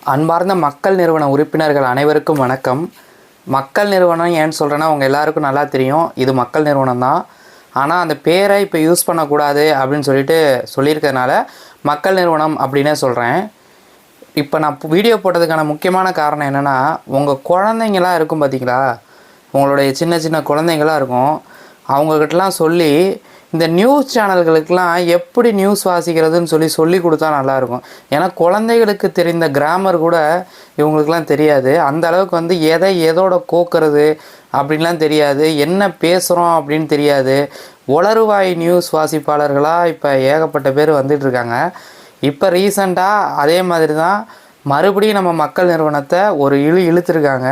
அன்பார்ந்த மக்கள் நிறுவன உறுப்பினர்கள் அனைவருக்கும் வணக்கம். மக்கள் நிறுவனம் ஏன்னு சொல்கிறேன்னா உங்கள் எல்லாருக்கும் நல்லா தெரியும், இது மக்கள் நிறுவனம் தான். ஆனால் அந்த பேரை இப்போ யூஸ் பண்ணக்கூடாது அப்படின்னு சொல்லியிருக்கிறதுனால மக்கள் நிறுவனம் அப்படின்னே சொல்கிறேன். இப்போ நான் வீடியோ போட்டதுக்கான முக்கியமான காரணம் என்னென்னா, உங்கள் குழந்தைங்களாம் இருக்கும் பார்த்தீங்களா, உங்களுடைய சின்ன சின்ன குழந்தைங்களாம் இருக்கும், அவங்கக்கிட்டலாம் சொல்லி இந்த நியூஸ் சேனல்களுக்கெலாம் எப்படி நியூஸ் வாசிக்கிறதுன்னு சொல்லி கொடுத்தா நல்லாயிருக்கும். ஏன்னா குழந்தைகளுக்கு தெரிந்த கிராமர் கூட இவங்களுக்கெலாம் தெரியாது. அந்த அளவுக்கு எதை எதோட கோக்கிறது அப்படின்லாம் தெரியாது, என்ன பேசுகிறோம் அப்படின்னு தெரியாது. உளறுவாய் நியூஸ் வாசிப்பாளர்களாக இப்போ ஏகப்பட்ட பேர் வந்துட்டுருக்காங்க. இப்போ ரீசண்டாக அதே மாதிரி தான் மறுபடியும் நம்ம மக்கள் நிறுவனத்தை ஒரு இழுத்துருக்காங்க.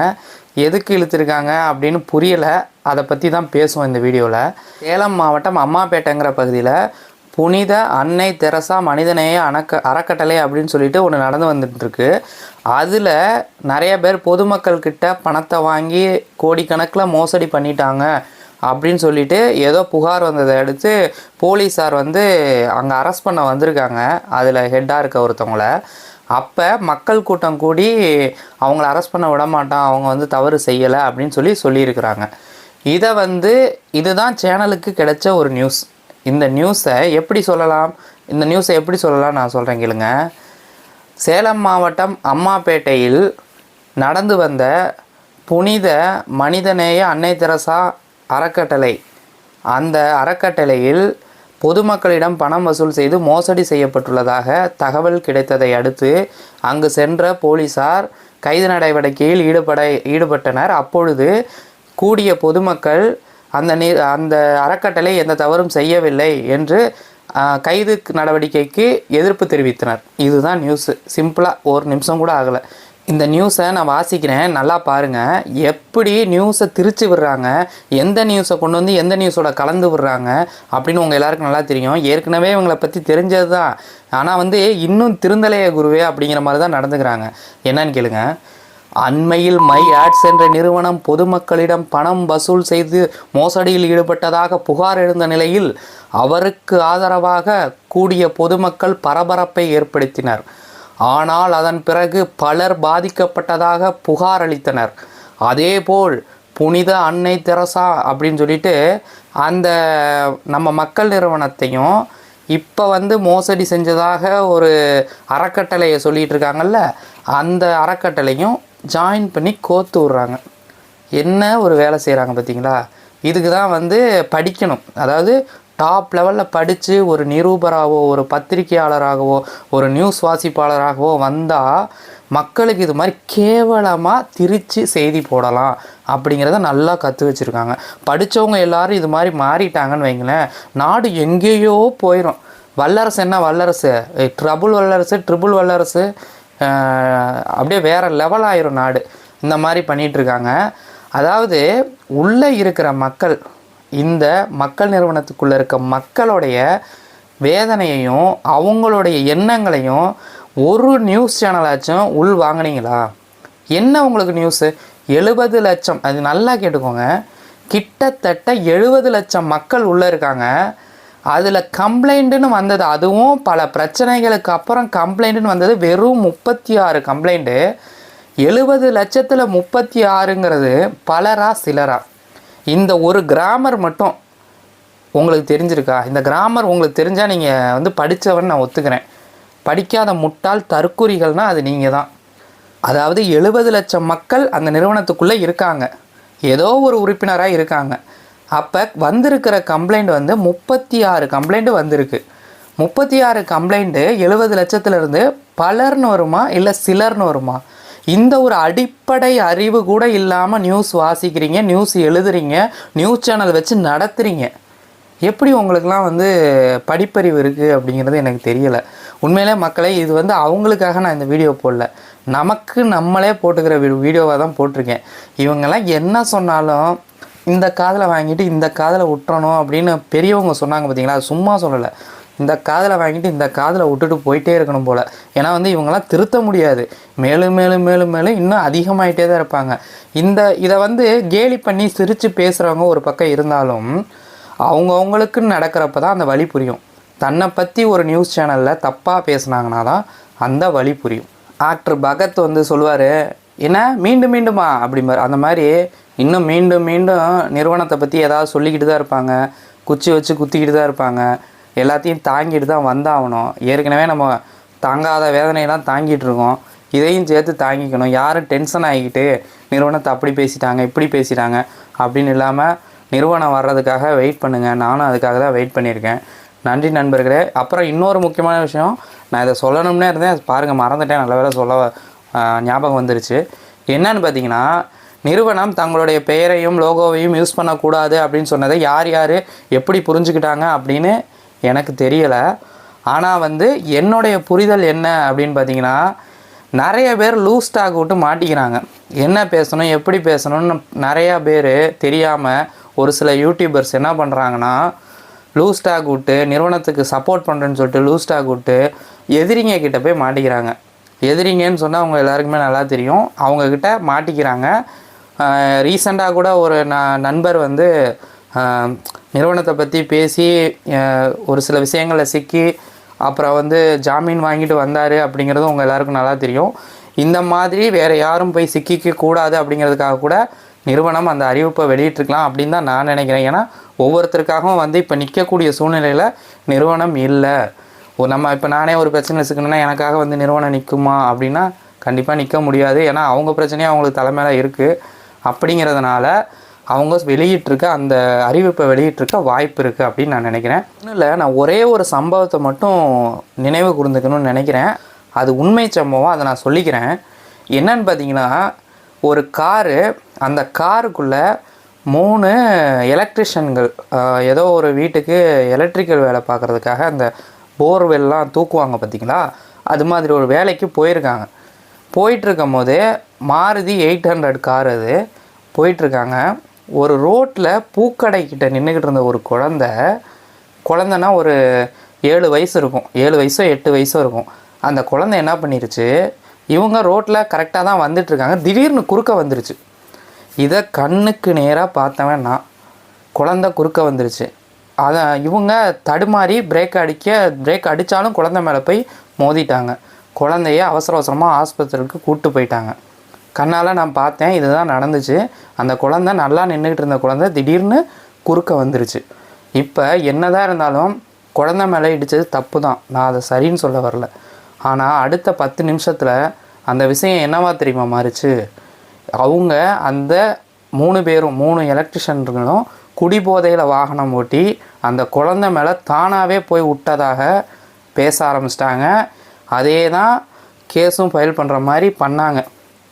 எதுக்கு இழுத்துருக்காங்க அப்படின்னு புரியலை. அதை பற்றி தான் பேசுவோம் இந்த வீடியோவில். சேலம் மாவட்டம் அம்மாப்பேட்டைங்கிற பகுதியில் புனித அன்னை தெரசா மனிதநேய அறக்கட்டளை அப்படின்னு சொல்லிட்டு ஒன்று நடந்து வந்துட்டுருக்கு. அதில் நிறைய பேர் பொதுமக்கள்கிட்ட பணத்தை வாங்கி கோடிக்கணக்கில் மோசடி பண்ணிட்டாங்க அப்படின்னு சொல்லிட்டு ஏதோ புகார் வந்ததை அடுத்து போலீஸார் அங்கே அரெஸ்ட் பண்ண வந்திருக்காங்க. அதில் ஹெட்டாக இருக்க ஒருத்தவங்கள. அப்போ மக்கள் கூட்டம் கூடி அவங்கள அரெஸ்ட் பண்ண விட மாட்டான், அவங்க தவறு செய்யலை அப்படின்னு சொல்லியிருக்கிறாங்க. இதை இதுதான் சேனலுக்கு கிடைச்ச ஒரு நியூஸ். இந்த நியூஸை எப்படி சொல்லலாம் நான் சொல்கிறேன் கேளுங்க. சேலம் மாவட்டம் அம்மாப்பேட்டையில் நடந்து வந்த புனித மனிதநேய அன்னை தெரசா அறக்கட்டளை, அந்த அறக்கட்டளையில் பொதுமக்களிடம் பணம் வசூல் செய்து மோசடி செய்யப்பட்டுள்ளதாக தகவல் கிடைத்ததை அடுத்து அங்கு சென்ற போலீசார் கைது நடவடிக்கையில் ஈடுபட்டனர். அப்பொழுது கூடிய பொதுமக்கள் அந்த அறக்கட்டளை எந்த தவறும் செய்யவில்லை என்று கைது நடவடிக்கைக்கு எதிர்ப்பு தெரிவித்தனர். இதுதான் நியூஸு. சிம்பிளாக ஒரு நிமிஷம் கூட ஆகலை. இந்த நியூஸை நான் வாசிக்கிறேன், நல்லா பாருங்கள். எப்படி நியூஸை திரிச்சு விடுறாங்க, எந்த நியூஸை கொண்டு எந்த நியூஸோட கலந்து விடுறாங்க அப்படின்னு உங்கள் எல்லாருக்கும் நல்லா தெரியும். ஏற்கனவே இவங்களை பற்றி தெரிஞ்சது தான். ஆனால் இன்னும் திருந்தலைய குருவே அப்படிங்கிற மாதிரி தான் நடந்துக்கிறாங்க. என்னன்னு கேளுங்க. அண்மையில் மை ஆட்ஸ் என்ற நிறுவனம் பொதுமக்களிடம் பணம் வசூல் செய்து மோசடியில் ஈடுபட்டதாக புகார் எழுந்த நிலையில் அவருக்கு ஆதரவாக கூடிய பொதுமக்கள் பரபரப்பை ஏற்படுத்தினர். ஆனால் அதன் பிறகு பலர் பாதிக்கப்பட்டதாக புகார் அளித்தனர். அதேபோல் புனித அன்னை தெரசா அப்படின்னு சொல்லிட்டு அந்த நம்ம மக்கள் நிறுவனத்தையும் இப்போ மோசடி செஞ்சதாக ஒரு அறக்கட்டளையை சொல்லிகிட்டு இருக்காங்கல்ல, அந்த அறக்கட்டளையும் ஜாயின் பண்ணி கோத்து விட்றாங்க. என்ன ஒரு வேலை செய்கிறாங்க பார்த்தீங்களா? இதுக்கு தான் படிக்கணும். அதாவது டாப் லெவலில் படித்து ஒரு நிரூபராகவோ ஒரு பத்திரிகையாளராகவோ ஒரு நியூஸ் வாசிப்பாளராகவோ வந்தால் மக்களுக்கு இது மாதிரி கேவலமாக திரித்து செய்தி போடலாம் அப்படிங்கிறத நல்லா கற்று வச்சுருக்காங்க. படித்தவங்க எல்லோரும் இது மாதிரி மாறிட்டாங்கன்னு வைங்களேன், நாடு எங்கேயோ போயிடும். வல்லரசு என்ன வல்லரசு, ட்ரிபிள் வல்லரசு, அப்படியே வேறு லெவல் ஆயிரும் நாடு. இந்த மாதிரி பண்ணிகிட்ருக்காங்க. அதாவது உள்ளே இருக்கிற மக்கள், இந்த மக்கள் நிறுவனத்துக்குள்ளே இருக்க மக்களுடைய வேதனையையும் அவங்களுடைய எண்ணங்களையும் ஒரு நியூஸ் சேனலாச்சும் உள் வாங்கினீங்களா? என்ன உங்களுக்கு நியூஸு? 70 லட்சம், அது நல்லா கேட்டுக்கோங்க, கிட்டத்தட்ட 70 லட்சம் மக்கள் உள்ளே இருக்காங்க. அதில் கம்ப்ளைண்ட்டுன்னு வந்தது, அதுவும் பல பிரச்சனைகளுக்கு அப்புறம் கம்ப்ளைண்ட்டுன்னு வந்தது வெறும் 36 கம்ப்ளைண்ட்டு. 70 லட்சத்தில் 36ங்கிறது பலரா சிலரா? இந்த ஒரு கிராமர் மட்டும் உங்களுக்கு தெரிஞ்சிருக்கா? இந்த கிராமர் உங்களுக்கு தெரிஞ்சால் நீங்கள் படித்தவன் நான் ஒத்துக்கிறேன். படிக்காத முட்டாள் தற்குறிகள்னால் அது நீங்கள் தான். அதாவது 70 லட்சம் மக்கள் அந்த நிறுவனத்துக்குள்ளே இருக்காங்க, ஏதோ ஒரு உறுப்பினராக இருக்காங்க. அப்போ வந்திருக்கிற கம்ப்ளைண்ட் 36 கம்ப்ளைண்ட்டு வந்திருக்கு. 36 கம்ப்ளைண்ட்டு 70 லட்சத்துலேருந்து பலர்னு வருமா இல்லை சிலர்னு வருமா? இந்த ஒரு அடிப்படை அறிவு கூட இல்லாமல் நியூஸ் வாசிக்கிறீங்க, நியூஸ் எழுதுறீங்க, நியூஸ் சேனல் வச்சு நடத்துகிறீங்க. எப்படி உங்களுக்கெலாம் படிப்பறிவு இருக்குது அப்படிங்கிறது எனக்கு தெரியலை. உண்மையிலே மக்களே, இது அவங்களுக்காக நான் இந்த வீடியோ போடல, நமக்கு நம்மளே போட்டுக்கிற வீடியோவாக தான் போட்டிருக்கேன். இவங்கெல்லாம் என்ன சொன்னாலும் இந்த காதில் வாங்கிட்டு இந்த காதில் விட்டுறணும் அப்படின்னு பெரியவங்க சொன்னாங்க பார்த்தீங்களா, அது சும்மா சொல்லலை. இந்த காதில் வாங்கிட்டு இந்த காதில் விட்டுட்டு போயிட்டே இருக்கணும் போல். ஏன்னா இவங்களாம் திருத்த முடியாது. மேலும் மேலும் மேலும் மேலும் இன்னும் அதிகமாகிட்டே தான் இருப்பாங்க. இதை கேலி பண்ணி சிரித்து பேசுகிறவங்க ஒரு பக்கம் இருந்தாலும் அவங்களுக்குன்னு நடக்கிறப்ப தான் அந்த வழி புரியும். தன்னை பற்றி ஒரு நியூஸ் சேனலில் தப்பாக பேசுனாங்கன்னா தான் அந்த வழி புரியும். ஆக்டர் பகத் வந்து சொல்லுவார், என்ன மீண்டும் மீண்டுமா அப்படிம்பார். அந்த மாதிரி இன்னும் மீண்டும் மீண்டும் நிறுவனத்தை பற்றி ஏதாவது சொல்லிக்கிட்டு தான் இருப்பாங்க, குச்சி வச்சு குத்திக்கிட்டு தான் இருப்பாங்க. எல்லாத்தையும் தாங்கிட்டு தான் வந்தாகணும். ஏற்கனவே நம்ம தாங்காத வேதனையெல்லாம் தாங்கிட்டு இருக்கோம், இதையும் சேர்த்து தாங்கிக்கணும். யாரும் டென்ஷன் ஆகிக்கிட்டு நிறுவனத்தை அப்படி பேசிட்டாங்க இப்படி பேசிட்டாங்க அப்படின்னு இல்லாமல் நிறுவனம் வர்றதுக்காக வெயிட் பண்ணுங்கள். நானும் அதுக்காக தான் வெயிட் பண்ணியிருக்கேன். நன்றி நண்பர்களே. அப்புறம் இன்னொரு முக்கியமான விஷயம், நான் இதை சொல்லணும்னே இருந்தேன், பாருங்கள் மறந்துட்டேன், நல்ல வேளை சொல்ல ஞாபகம் வந்துருச்சு. என்னன்னு பார்த்தீங்கன்னா, நிறுவனம் தங்களுடைய பெயரையும் லோகோவையும் யூஸ் பண்ணக்கூடாது அப்படின்னு சொன்னதை யார் யார் எப்படி புரிஞ்சுக்கிட்டாங்க அப்படின்னு எனக்கு தெரியலை. ஆனால் வந்து என்னுடைய புரிதல் என்ன அப்படின்னு பார்த்தீங்கன்னா, நிறைய பேர் லூஸ் டாக் விட்டு மாட்டிக்கிறாங்க. என்ன பேசணும் எப்படி பேசணும்னு நிறையா பேர் தெரியாமல் ஒரு சில யூடியூபர்ஸ் என்ன பண்ணுறாங்கன்னா, லூஸ் டாக் விட்டு நிறுவனத்துக்கு சப்போர்ட் பண்ணுறேன்னு சொல்லிட்டு லூஸ் டாக் விட்டு எதிரிங்க கிட்ட போய் மாட்டிக்கிறாங்க. எதிரிங்கன்னு சொன்னால் அவங்க எல்லாருக்குமே நல்லா தெரியும், அவங்கக்கிட்ட மாட்டிக்கிறாங்க. ரீசெண்டாக கூட ஒரு நண்பர் வந்து நிறுவனத்தை பற்றி பேசி ஒரு சில விஷயங்களில் சிக்கி அப்புறம் வந்து ஜாமீன் வாங்கிட்டு வந்தார் அப்படிங்கிறது உங்கள் எல்லாருக்கும் நல்லா தெரியும். இந்த மாதிரி வேறு யாரும் போய் சிக்கிக்க கூடாது அப்படிங்கிறதுக்காக கூட நிறுவனம் அந்த அறிவிப்பை வெளியிட்டிருக்கலாம் அப்படின்னு தான் நான் நினைக்கிறேன். ஏன்னா ஒவ்வொருத்தருக்காகவும் வந்து இப்போ நிற்கக்கூடிய சூழ்நிலையில் நிறுவனம் இல்லை. நம்ம இப்போ நானே ஒரு பிரச்சனை வச்சுக்கணுன்னா எனக்காக வந்து நிறுவனம் நிற்குமா அப்படின்னா கண்டிப்பாக நிற்க முடியாது. ஏன்னா அவங்க பிரச்சனையும் அவங்களுக்கு தலைமையில் இருக்குது. அப்படிங்கிறதுனால அவங்க வெளியிட்டிருக்க அந்த அறிவிப்பை வெளியிட்டிருக்க வாய்ப்பு இருக்குது அப்படின்னு நான் நினைக்கிறேன். இன்னும் இல்லை, நான் ஒரே ஒரு சம்பவத்தை மட்டும் நினைவு கூர்ந்துக்கணும்னு நினைக்கிறேன். அது உண்மை சம்பவம், அதை நான் சொல்லிக்கிறேன். என்னன்னு பார்த்தீங்கன்னா, ஒரு காரு, அந்த காருக்குள்ளே 3 எலக்ட்ரிஷியன்கள் ஏதோ ஒரு வீட்டுக்கு எலக்ட்ரிக்கல் வேலை பார்க்குறதுக்காக அந்த போர்வெல்லாம் தூக்குவாங்க பார்த்திங்களா, அது மாதிரி ஒரு வேலைக்கு போயிருக்காங்க. போயிட்டுருக்கும் போதே மாருதி 800 கார் அது போயிட்டுருக்காங்க. ஒரு ரோட்டில் பூக்கடைக்கிட்ட நின்றுக்கிட்டு இருந்த ஒரு குழந்தைன்னா ஒரு 7 வயசு இருக்கும், 7 வயசோ 8 வயசோ இருக்கும். அந்த குழந்தை என்ன பண்ணிருச்சு, இவங்க ரோட்டில் கரெக்டாக தான் வந்துட்டுருக்காங்க, திடீர்னு குறுக்க வந்துருச்சு. இதை கண்ணுக்கு நேராக பார்த்தவன் நான், குழந்தை குறுக்க வந்துருச்சு. அதை இவங்க தடுமாறி பிரேக் அடித்தாலும் குழந்தை மேலே போய் மோதிட்டாங்க. குழந்தைய அவசர அவசரமாக ஆஸ்பத்திரிக்கு கூப்பிட்டு போயிட்டாங்க. கண்ணால் நான் பார்த்தேன், இதுதான் நடந்துச்சு. அந்த குழந்தை நல்லா நின்றுக்கிட்டு இருந்த குழந்தை திடீர்னு குறுக்க வந்துருச்சு. இப்போ என்னதான் இருந்தாலும் குழந்தை மேலே இடித்தது தப்பு தான், நான் அதை சரின்னு சொல்ல வரல. ஆனால் அடுத்த 10 நிமிஷத்தில் அந்த விஷயம் என்னவா தெரியுமா மாறிச்சு, அவங்க அந்த 3 பேரும் 3 எலக்ட்ரிஷியன்களும் குடிபோதையில் வாகனம் ஓட்டி அந்த குழந்தை மேலே தானாகவே போய் விட்டதாக பேச ஆரம்பிச்சிட்டாங்க. அதே தான் கேஸும் ஃபைல் பண்ணுற மாதிரி பண்ணாங்க.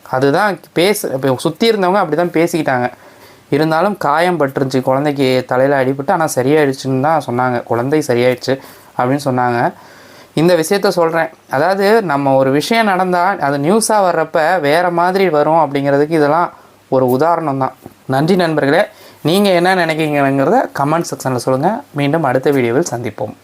அதுதான் இப்போ சுற்றி இருந்தவங்க அப்படி தான் பேசிக்கிட்டாங்க. இருந்தாலும் காயம் பட்டுருந்துச்சு, குழந்தைக்கு தலையில் அடிபட்டு, ஆனால் சரியாயிடுச்சுன்னு தான் சொன்னாங்க, குழந்தை சரியாயிடுச்சு அப்படின்னு சொன்னாங்க. இந்த விஷயத்த சொல்கிறேன், அதாவது நம்ம ஒரு விஷயம் நடந்தால் அது நியூஸாக வர்றப்ப வேறு மாதிரி வரும் அப்படிங்கிறதுக்கு இதெல்லாம் ஒரு உதாரணம் தான். நன்றி நண்பர்களே. நீங்கள் என்ன நினைக்கிறீங்கிறத கமெண்ட் செக்ஷனில் சொல்லுங்கள். மீண்டும் அடுத்த வீடியோவில் சந்திப்போம்.